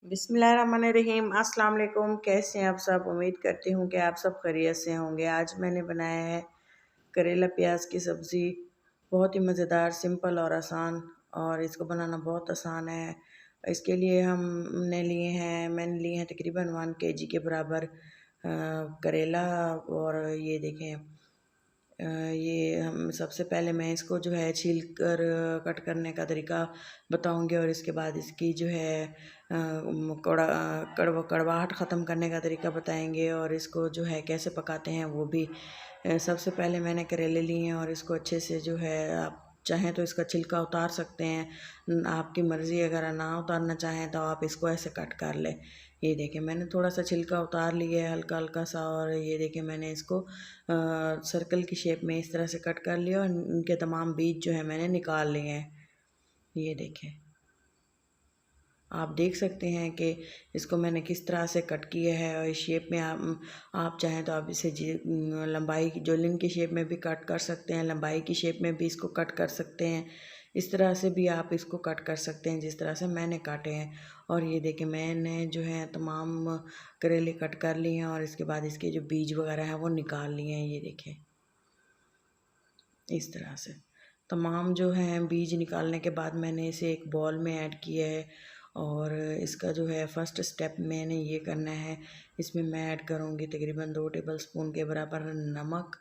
बिस्मिल्लाहिर्रहमानिर्रहीम। अस्सलाम वालेकुम। कैसे हैं आप सब? उम्मीद करती हूँ कि आप सब खैरियत से होंगे। आज मैंने बनाया है करेला प्याज की सब्ज़ी। बहुत ही मज़ेदार, सिंपल और आसान, और इसको बनाना बहुत आसान है। इसके लिए मैंने लिए हैं तकरीबन 1 kg के बराबर करेला। और ये देखें, ये हम सबसे पहले मैं इसको जो है छील कर कट करने का तरीका बताऊंगी, और इसके बाद इसकी जो है कड़वाहट ख़त्म करने का तरीका बताएंगे, और इसको जो है कैसे पकाते हैं वो भी। सबसे पहले मैंने करेले लिए हैं और इसको अच्छे से जो है, आप चाहें तो इसका छिलका उतार सकते हैं, आपकी मर्ज़ी। अगर ना उतारना चाहें तो आप इसको ऐसे कट कर लें। ये देखें, मैंने थोड़ा सा छिलका उतार लिया है हल्का हल्का सा, और ये देखें मैंने इसको सर्कल की शेप में इस तरह से कट कर लिया, और इनके तमाम बीज जो है मैंने निकाल लिए हैं। ये देखें, आप देख सकते हैं कि इसको मैंने किस तरह से कट किया है, और इस शेप में आप चाहें तो आप इसे लंबाई की जोलिन की शेप में भी कट कर सकते हैं, लंबाई की शेप में भी इसको कट कर सकते हैं। इस तरह से भी आप इसको कट कर सकते हैं जिस तरह से मैंने काटे हैं। और ये देखें, मैंने जो है तमाम करेले कट कर लिए हैं, और इसके बाद इसके जो बीज वगैरह हैं वो निकाल लिए हैं। ये देखें, इस तरह से तमाम जो हैं बीज निकालने के बाद मैंने इसे एक बॉल में ऐड किया है। और इसका जो है फ़र्स्ट स्टेप मैंने ये करना है, इसमें मैं ऐड करूँगी तकरीबन 2 टेबलस्पून के बराबर नमक।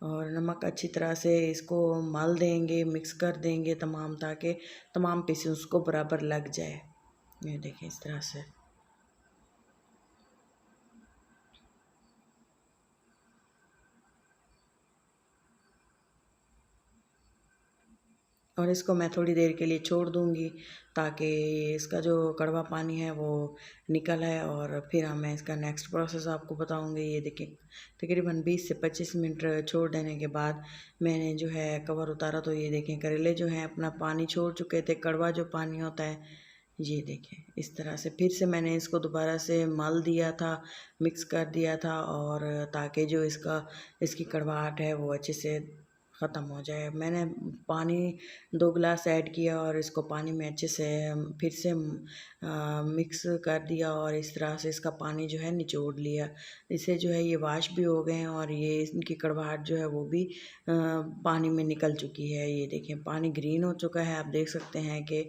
और नमक अच्छी तरह से इसको मल देंगे, मिक्स कर देंगे तमाम, ताकि तमाम पीसेस को बराबर लग जाए। ये देखें, इस तरह से। और इसको मैं थोड़ी देर के लिए छोड़ दूँगी, ताकि इसका जो कड़वा पानी है वो निकल आए, और फिर मैं इसका नेक्स्ट प्रोसेस आपको बताऊँगी। ये देखिए, तकरीबन 20 से 25 मिनट छोड़ देने के बाद मैंने जो है कवर उतारा, तो ये देखें करेले जो हैं अपना पानी छोड़ चुके थे, कड़वा जो पानी होता है। ये देखें, इस तरह से फिर से मैंने इसको दोबारा से मल दिया था, मिक्स कर दिया था, और ताकि जो इसकी कड़वाहट है वो अच्छे से ख़त्म हो जाए। मैंने पानी 2 गिलास ऐड किया, और इसको पानी में अच्छे से फिर से मिक्स कर दिया, और इस तरह से इसका पानी जो है निचोड़ लिया। इससे जो है ये वाश भी हो गए हैं, और ये इनकी कड़वाहट जो है वो भी पानी में निकल चुकी है। ये देखें, पानी ग्रीन हो चुका है। आप देख सकते हैं कि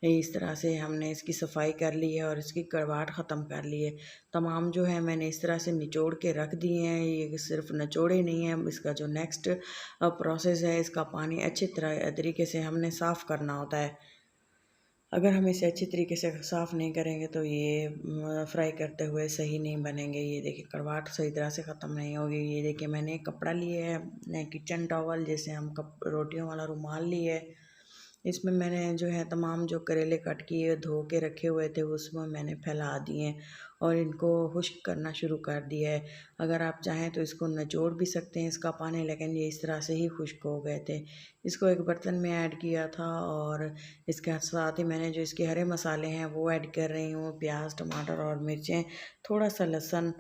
इस तरह से हमने इसकी सफाई कर ली है और इसकी कड़वाहट ख़त्म कर ली है। तमाम जो है मैंने इस तरह से निचोड़ के रख दिए हैं। ये सिर्फ निचोड़े नहीं हैं, इसका जो नेक्स्ट प्रोसेस है, इसका पानी अच्छी तरीके से हमने साफ़ करना होता है। अगर हम इसे अच्छी तरीके से साफ़ नहीं करेंगे तो ये फ्राई करते हुए सही नहीं बनेंगे। ये देखिए, कड़वाहट सही तरह से ख़त्म नहीं होगी। ये देखिए, मैंने एक कपड़ा लिया है, किचन टॉवल, जैसे हम रोटियों वाला रुमाल लिए है। इसमें मैंने जो है तमाम जो करेले कट किए धो के रखे हुए थे उसमें मैंने फैला दिए, और इनको खुश्क करना शुरू कर दिया है। अगर आप चाहें तो इसको निचोड़ भी सकते हैं इसका पानी, लेकिन ये इस तरह से ही खुश्क हो गए थे। इसको एक बर्तन में ऐड किया था, और इसके साथ ही मैंने जो इसके हरे मसाले हैं वो ऐड कर रही हूँ, प्याज, टमाटर और मिर्चें, थोड़ा सा लहसुन।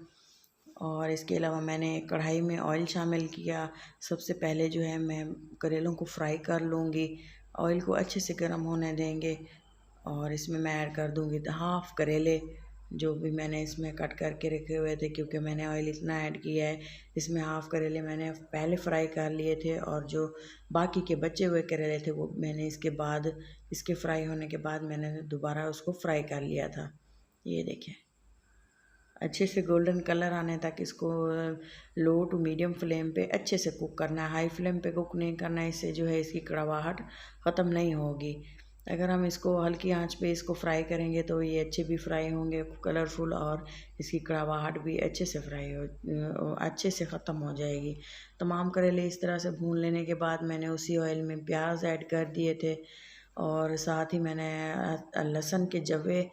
और इसके अलावा मैंने कढ़ाई में ऑयल शामिल किया। सबसे पहले जो है मैं करेलों को फ्राई कर लूँगी, ऑयल को अच्छे से गर्म होने देंगे, और इसमें मैं ऐड कर दूँगी हाफ़ करेले जो भी मैंने इसमें कट करके रखे हुए थे, क्योंकि मैंने ऑयल इतना ऐड किया है। इसमें हाफ़ करेले मैंने पहले फ्राई कर लिए थे, और जो बाकी के बचे हुए करेले थे वो मैंने इसके फ्राई होने के बाद मैंने दोबारा उसको फ्राई कर लिया था। ये देखें, अच्छे से गोल्डन कलर आने तक इसको लो टू मीडियम फ्लेम पे अच्छे से कुक करना है। हाई फ्लेम पे कुक नहीं करना है, इससे जो है इसकी कड़वाहट ख़त्म नहीं होगी। अगर हम इसको हल्की आंच पे इसको फ्राई करेंगे तो ये अच्छे भी फ्राई होंगे, कलरफुल, और इसकी कड़वाहट भी अच्छे से अच्छे से ख़त्म हो जाएगी। तमाम करेले इस तरह से भून लेने के बाद मैंने उसी ऑयल में प्याज ऐड कर दिए थे, और साथ ही मैंने लहसुन के जवे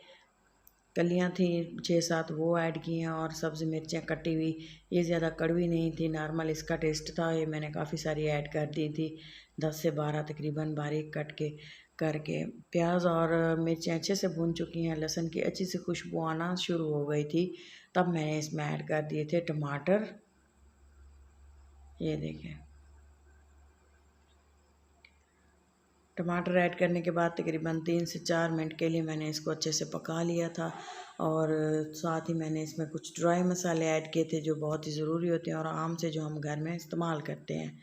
कलियाँ थी 6-7 वो ऐड की हैं, और सब्ज़ मिर्चें कटी हुई। ये ज़्यादा कड़वी नहीं थी, नॉर्मल इसका टेस्ट था। ये मैंने काफ़ी सारी ऐड कर दी थी, 10 से 12 तकरीबन बारीक कट के करके। प्याज और मिर्चें अच्छे से भून चुकी हैं, लहसुन की अच्छी सी खुशबू आना शुरू हो गई थी, तब मैंने इसमें ऐड कर दिए थे टमाटर। ये देखें, टमाटर ऐड करने के बाद तकरीबन 3 से 4 मिनट के लिए मैंने इसको अच्छे से पका लिया था। और साथ ही मैंने इसमें कुछ ड्राई मसाले ऐड किए थे जो बहुत ही ज़रूरी होते हैं और आम से जो हम घर में इस्तेमाल करते हैं।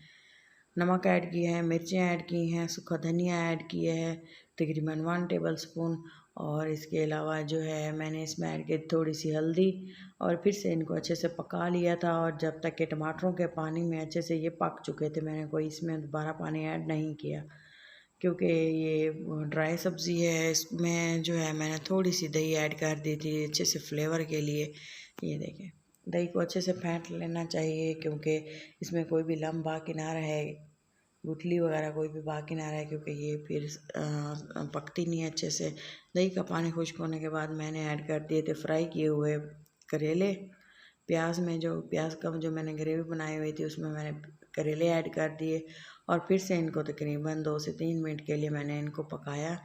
नमक ऐड किए हैं, मिर्चें ऐड की हैं, सूखा धनिया ऐड किया है तकरीबन 1 टेबल स्पून। और इसके अलावा जो है मैंने इसमें ऐड की थोड़ी सी हल्दी और फिर से इनको अच्छे से पका लिया था। और जब तक कि टमाटरों के पानी में अच्छे से ये पक चुके थे, मैंने कोई इसमें दोबारा पानी ऐड नहीं किया क्योंकि ये ड्राई सब्ज़ी है। इसमें जो है मैंने थोड़ी सी दही ऐड कर दी थी अच्छे से फ्लेवर के लिए। ये देखें, दही को अच्छे से फेंट लेना चाहिए क्योंकि इसमें कोई भी लम्ब बाकी ना रहे, गुठली वगैरह कोई भी बाकी ना रहे, क्योंकि ये फिर पकती नहीं है अच्छे से। दही का पानी खुश्क होने के बाद मैंने ऐड कर दिए थे फ्राई किए हुए करेले। प्याज में जो प्याज का जो मैंने ग्रेवी बनाई हुई थी उसमें मैंने करेले ऐड कर दिए और फिर से इनको तकरीबन 2 से 3 मिनट के लिए मैंने इनको पकाया।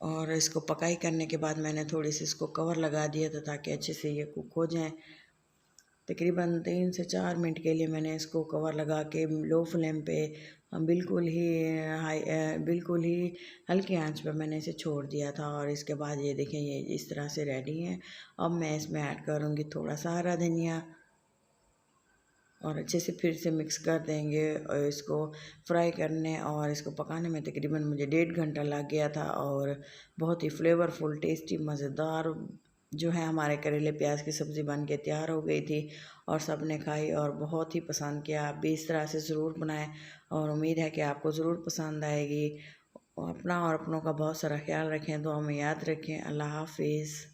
और इसको पकाई करने के बाद मैंने थोड़ी सी इसको कवर लगा दिया था ताकि अच्छे से ये कुक हो जाए। तकरीबन 3 से 4 मिनट के लिए मैंने इसको कवर लगा के लो फ्लेम पे बिल्कुल ही हल्की आंच पे मैंने इसे छोड़ दिया था। और इसके बाद ये देखें, ये इस तरह से रेडी है। अब मैं इसमें ऐड करूँगी थोड़ा सा हरा धनिया और अच्छे से फिर से मिक्स कर देंगे। और इसको फ्राई करने और इसको पकाने में तकरीबन मुझे 1.5 घंटा लग गया था। और बहुत ही फ्लेवरफुल, टेस्टी, मज़ेदार जो है हमारे करेले प्याज की सब्ज़ी बन के तैयार हो गई थी और सब ने खाई और बहुत ही पसंद किया। आप भी इस तरह से ज़रूर बनाएं और उम्मीद है कि आपको ज़रूर पसंद आएगी। अपना और अपनों का बहुत सारा ख्याल रखें, दुआ में याद रखें। अल्लाह हाफिज़।